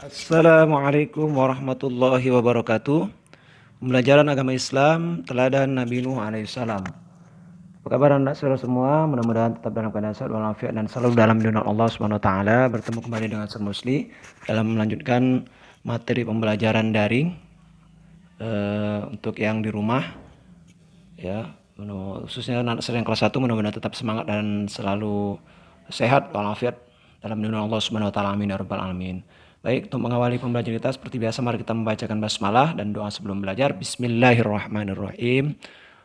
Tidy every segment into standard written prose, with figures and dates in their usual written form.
Assalamualaikum warahmatullahi wabarakatuh. Pembelajaran agama Islam, teladan Nabi Nuh alaihissalam. Apa kabar anak saudara semua? Mudah-mudahan tetap dalam keadaan sehat walafiat dan selalu dalam lindungan Allah Subhanahu wa taala. Bertemu kembali dengan Sir Musli dalam melanjutkan materi pembelajaran daring untuk yang di rumah ya. Khususnya anak saya yang kelas 1 mudah-mudahan tetap semangat dan selalu sehat walafiat dalam lindungan Allah Subhanahu wa taala. Amin ya rabbal alamin. Baik, untuk mengawali pembelajaran kita seperti biasa mari kita membacakan basmalah dan doa sebelum belajar. Bismillahirrahmanirrahim.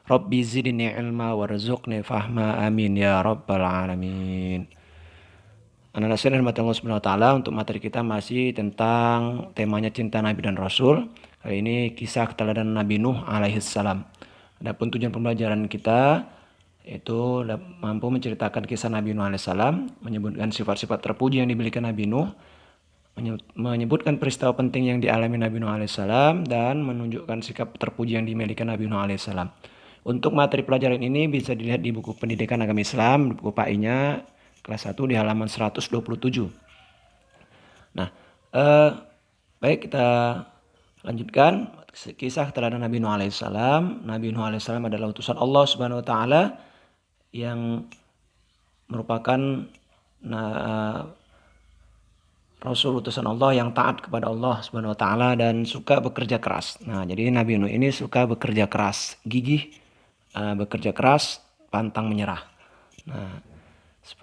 Rabbi zidni ilma warzuqni fahma. Amin ya rabbal alamin. Anak-anak saya dan Allah Subhanahu wa taala, untuk materi kita masih tentang temanya cinta Nabi dan Rasul. Kali ini kisah keteladanan Nabi Nuh alaihissalam. Adapun tujuan pembelajaran kita yaitu mampu menceritakan kisah Nabi Nuh alaihissalam, menyebutkan sifat-sifat terpuji yang dimiliki Nabi Nuh, menyebutkan peristiwa penting yang dialami Nabi Nuh alaihissalam, dan menunjukkan sikap terpuji yang dimiliki Nabi Nuh alaihissalam. Untuk materi pelajaran ini bisa dilihat di buku Pendidikan Agama Islam, buku PAI-nya kelas 1 di halaman 127. Nah, baik kita lanjutkan kisah teladan Nabi Nuh alaihissalam. Nabi Nuh alaihissalam adalah utusan Allah Subhanahu wa taala yang merupakan Rasul utusan Allah yang taat kepada Allah Subhanahu wa taala dan suka bekerja keras. Nah, jadi Nabi Nuh ini suka bekerja keras, gigih, bekerja keras, pantang menyerah. Nah,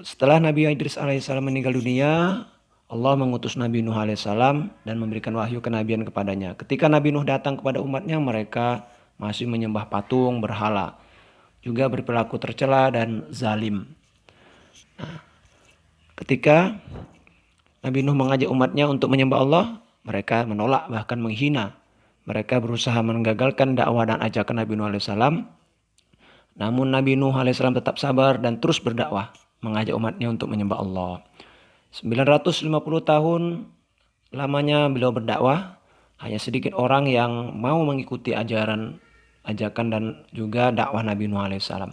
setelah Nabi Idris alaihissalam meninggal dunia, Allah mengutus Nabi Nuh alaihissalam dan memberikan wahyu kenabian kepadanya. Ketika Nabi Nuh datang kepada umatnya, mereka masih menyembah patung, berhala, juga berperilaku tercela dan zalim. Ketika Nabi Nuh mengajak umatnya untuk menyembah Allah, mereka menolak bahkan menghina. Mereka berusaha menggagalkan dakwah dan ajakan Nabi Nuh alaihissalam. Namun Nabi Nuh alaihissalam tetap sabar dan terus berdakwah, mengajak umatnya untuk menyembah Allah. 950 tahun lamanya beliau berdakwah, hanya sedikit orang yang mau mengikuti ajakan dan juga dakwah Nabi Nuh alaihissalam.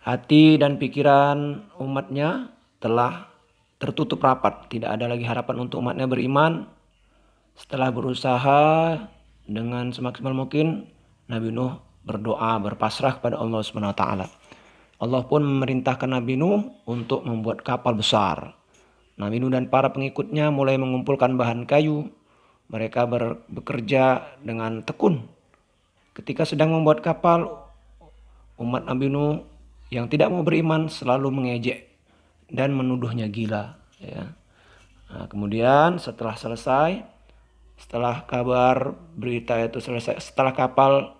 Hati dan pikiran umatnya telah tertutup rapat. Tidak ada lagi harapan untuk umatnya beriman. Setelah berusaha dengan semaksimal mungkin, Nabi Nuh berdoa berpasrah kepada Allah Subhanahu wa taala. Allah pun memerintahkan Nabi Nuh untuk membuat kapal besar. Nabi Nuh dan para pengikutnya mulai mengumpulkan bahan kayu. Mereka bekerja dengan tekun. Ketika sedang membuat kapal, umat Nabi Nuh yang tidak mau beriman selalu mengejek dan menuduhnya gila. Ya. Nah, kemudian setelah kabar berita itu selesai, setelah kapal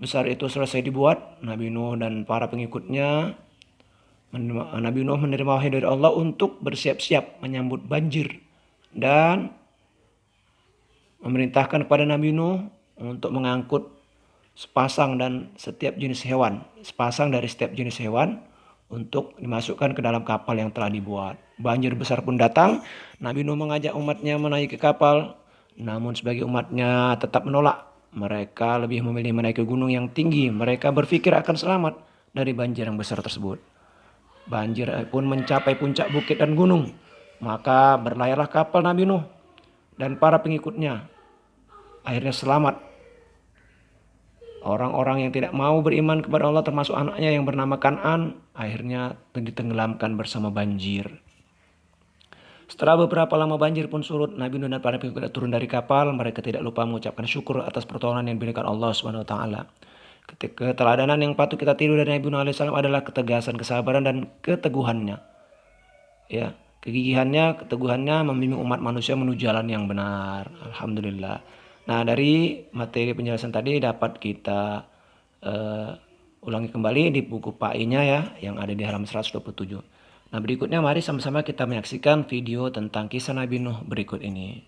besar itu selesai dibuat, Nabi Nuh dan para pengikutnya, Nabi Nuh menerima wahyu dari Allah untuk bersiap-siap menyambut banjir dan memerintahkan kepada Nabi Nuh untuk mengangkut sepasang dari setiap jenis hewan untuk dimasukkan ke dalam kapal yang telah dibuat. Banjir besar pun datang. Nabi Nuh mengajak umatnya menaiki kapal, namun sebagai umatnya tetap menolak. Mereka lebih memilih menaiki gunung yang tinggi. Mereka berpikir akan selamat dari banjir yang besar tersebut. Banjir pun mencapai puncak bukit dan gunung. Maka berlayarlah kapal Nabi Nuh dan para pengikutnya. Akhirnya selamat. Orang-orang yang tidak mau beriman kepada Allah termasuk anaknya yang bernama Kan'an akhirnya ditenggelamkan bersama banjir. Setelah beberapa lama banjir pun surut, Nabi Nuh dan para pengikutnya turun dari kapal. Mereka tidak lupa mengucapkan syukur atas pertolongan yang diberikan Allah Subhanahu wa taala. Keteladanan yang patut kita tiru dari Nabi Nuh alaihissalam adalah ketegasan, kesabaran dan keteguhannya. Ya, kegigihannya, keteguhannya membimbing umat manusia menuju jalan yang benar. Alhamdulillah. Nah, dari materi penjelasan tadi dapat kita ulangi kembali di buku PAI-nya ya, yang ada di halaman 127. Nah, berikutnya mari sama-sama kita menyaksikan video tentang kisah Nabi Nuh berikut ini.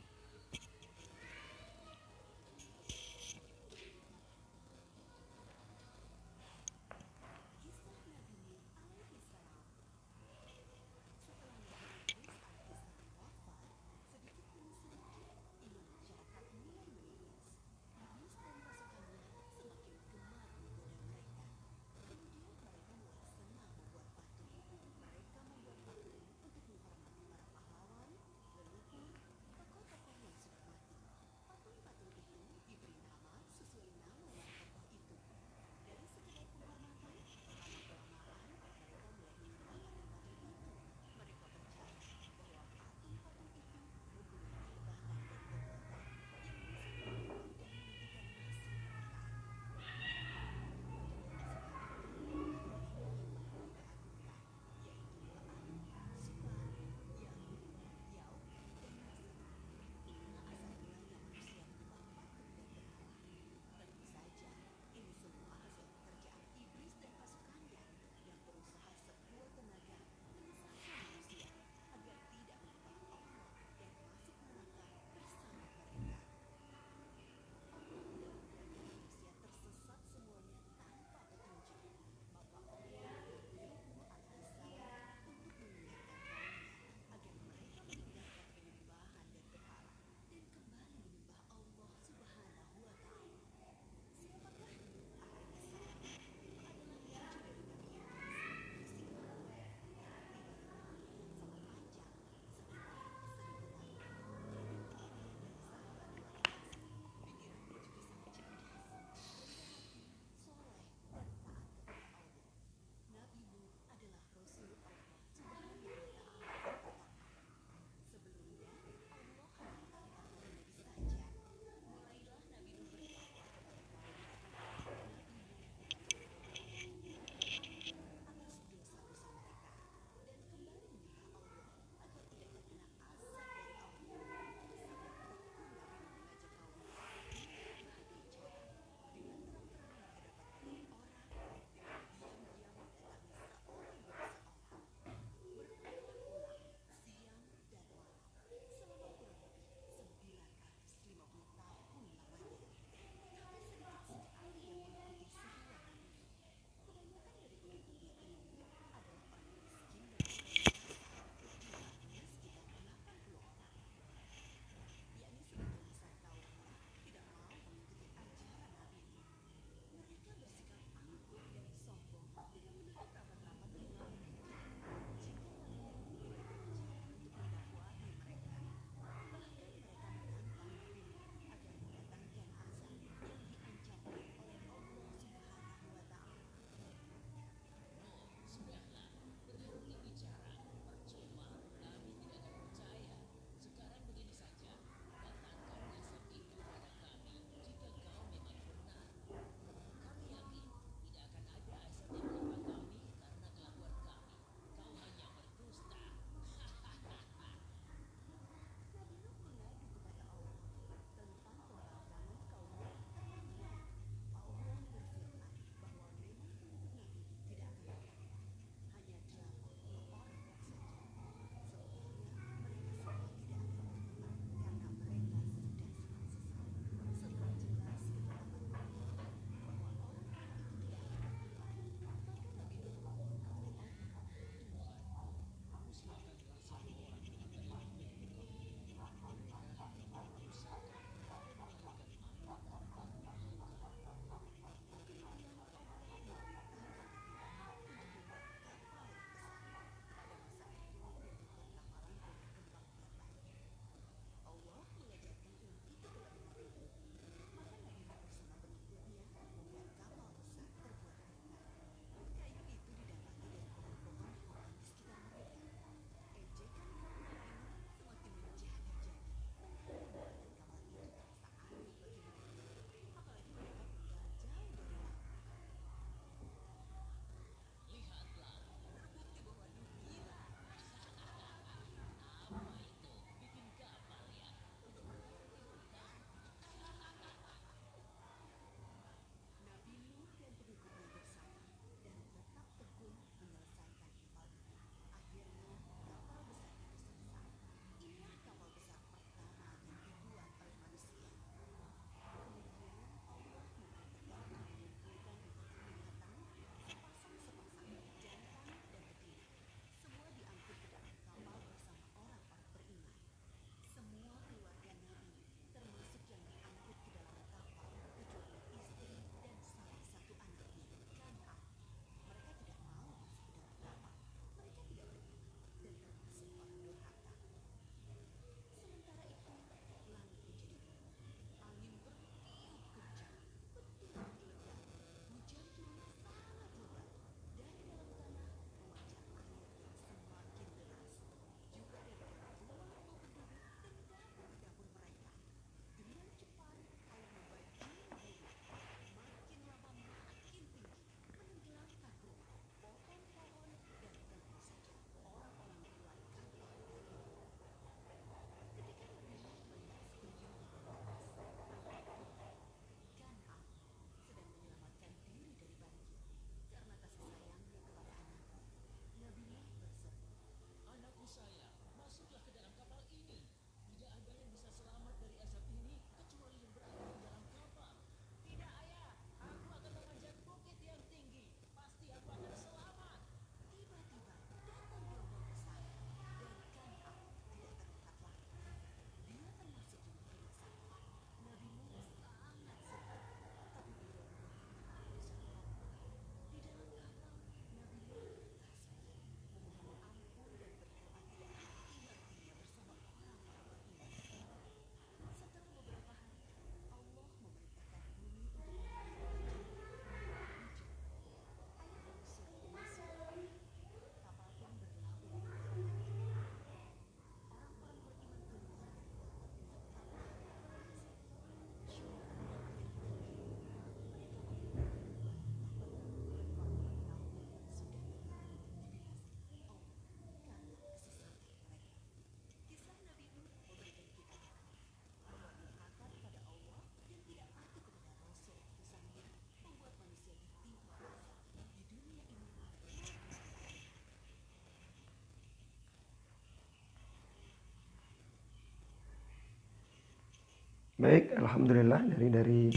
Baik, alhamdulillah dari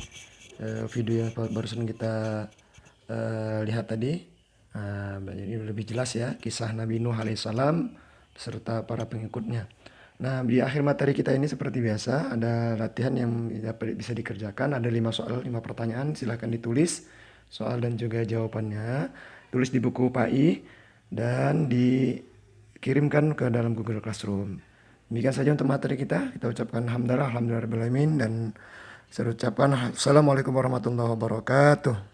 video yang barusan kita lihat tadi, jadi lebih jelas ya kisah Nabi Nuh alaihissalam beserta para pengikutnya. Nah, di akhir materi kita ini seperti biasa ada latihan yang bisa dikerjakan. Ada 5 soal, 5 pertanyaan. Silahkan ditulis soal dan juga jawabannya. Tulis di buku PAI dan dikirimkan ke dalam Google Classroom. Demikian saja untuk materi kita. Kita ucapkan alhamdulillah, alhamdulillah rabbil alamin, dan saya ucapkan assalamualaikum warahmatullahi wabarakatuh.